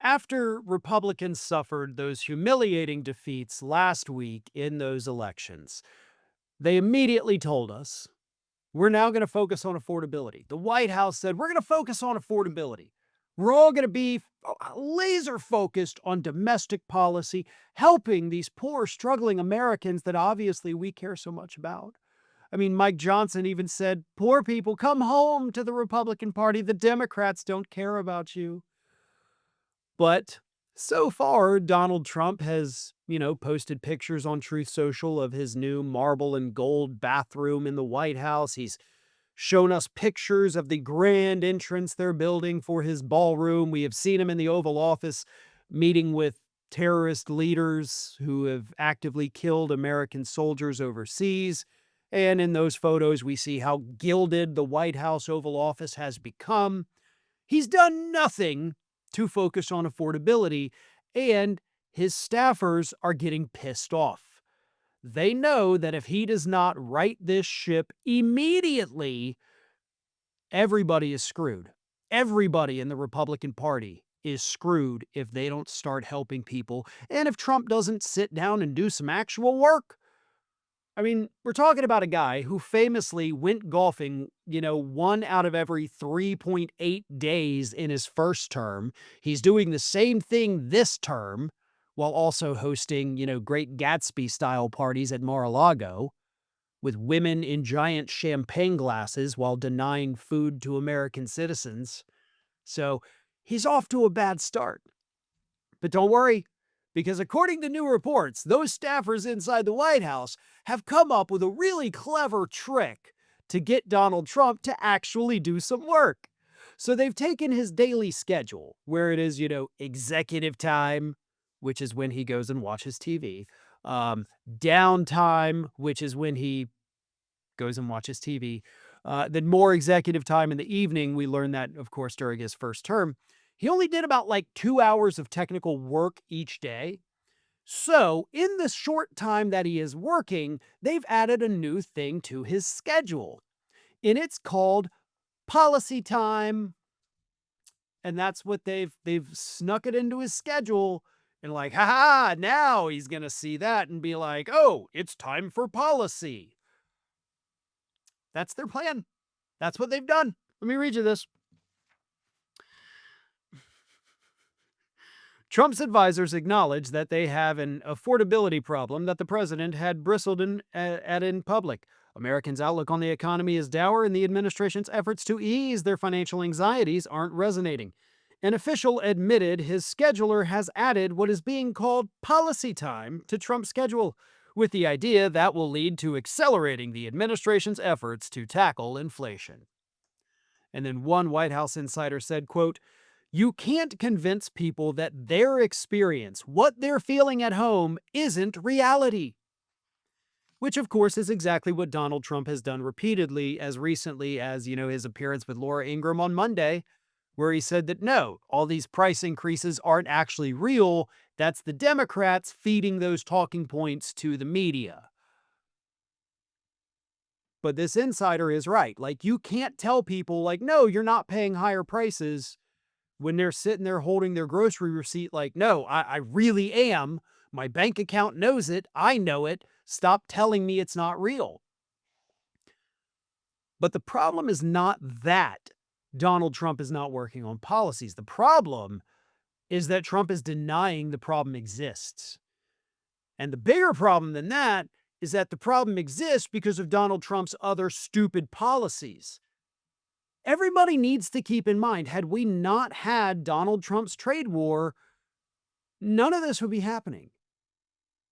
After Republicans suffered those humiliating defeats last week in those elections, they immediately told us, we're now going to focus on affordability. The White House said, we're going to focus on affordability. We're all going to be laser focused on domestic policy, helping these poor, struggling Americans that obviously we care so much about. I mean, Mike Johnson even said, poor people, come home to the Republican Party. The Democrats don't care about you. But so far, Donald Trump has, posted pictures on Truth Social of his new marble and gold bathroom in the White House. He's shown us pictures of the grand entrance they're building for his ballroom. We have seen him in the Oval Office meeting with terrorist leaders who have actively killed American soldiers overseas. And in those photos, we see how gilded the White House Oval Office has become. He's done nothing to focus on affordability, and his staffers are getting pissed off. They know that if he does not right this ship immediately, everybody is screwed. Everybody in the Republican Party is screwed if they don't start helping people, and if Trump doesn't sit down and do some actual work. I mean, we're talking about a guy who famously went golfing, one out of every 3.8 days in his first term. He's doing the same thing this term while also hosting, Great Gatsby style parties at Mar-a-Lago with women in giant champagne glasses while denying food to American citizens. So he's off to a bad start. But don't worry, because according to new reports, those staffers inside the White House have come up with a really clever trick to get Donald Trump to actually do some work. So they've taken his daily schedule, where it is, executive time, which is when he goes and watches TV, downtime, which is when he goes and watches TV, then more executive time in the evening. We learned that, of course, during his first term. He only did about 2 hours of technical work each day. So, in the short time that he is working, they've added a new thing to his schedule. And it's called policy time. And that's what they've snuck it into his schedule. And ha, now he's going to see that and be like, oh, it's time for policy. That's their plan. That's what they've done. Let me read you this. Trump's advisors acknowledge that they have an affordability problem that the president had bristled at in public. Americans' outlook on the economy is dour, and the administration's efforts to ease their financial anxieties aren't resonating. An official admitted his scheduler has added what is being called policy time to Trump's schedule, with the idea that will lead to accelerating the administration's efforts to tackle inflation. And then one White House insider said, quote, you can't convince people that their experience, what they're feeling at home, isn't reality. Which, of course, is exactly what Donald Trump has done repeatedly, as recently as, his appearance with Laura Ingraham on Monday, where he said that no, all these price increases aren't actually real. That's the Democrats feeding those talking points to the media. But this insider is right. You can't tell people, no, you're not paying higher prices, when they're sitting there holding their grocery receipt, no, I really am. My bank account knows it. I know it. Stop telling me it's not real. But the problem is not that Donald Trump is not working on policies. The problem is that Trump is denying the problem exists. And the bigger problem than that is that the problem exists because of Donald Trump's other stupid policies. Everybody needs to keep in mind, had we not had Donald Trump's trade war, none of this would be happening.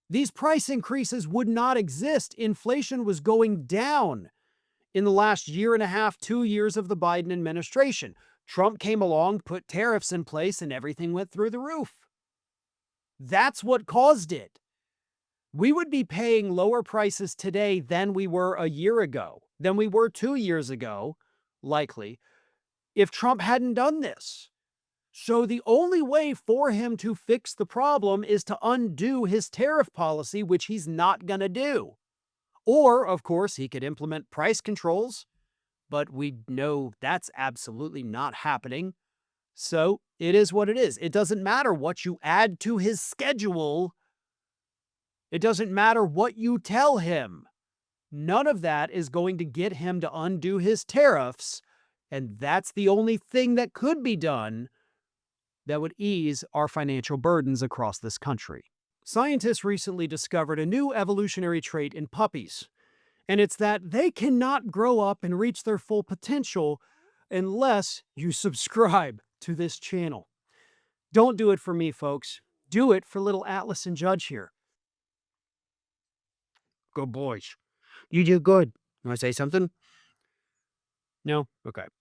These price increases would not exist. Inflation was going down in the last year and a half, 2 years of the Biden administration. Trump came along, put tariffs in place, and everything went through the roof. That's what caused it. We would be paying lower prices today than we were a year ago, than we were 2 years ago, likely, if Trump hadn't done this. So the only way for him to fix the problem is to undo his tariff policy, which he's not going to do. Or, of course, he could implement price controls, but we know that's absolutely not happening. So it is what it is. It doesn't matter what you add to his schedule. It doesn't matter what you tell him. None of that is going to get him to undo his tariffs. And that's the only thing that could be done that would ease our financial burdens across this country. Scientists recently discovered a new evolutionary trait in puppies, and it's that they cannot grow up and reach their full potential unless you subscribe to this channel. Don't do it for me, folks. Do it for little Atlas and Judge here. Good boys. You do good. You want to say something? No? Okay.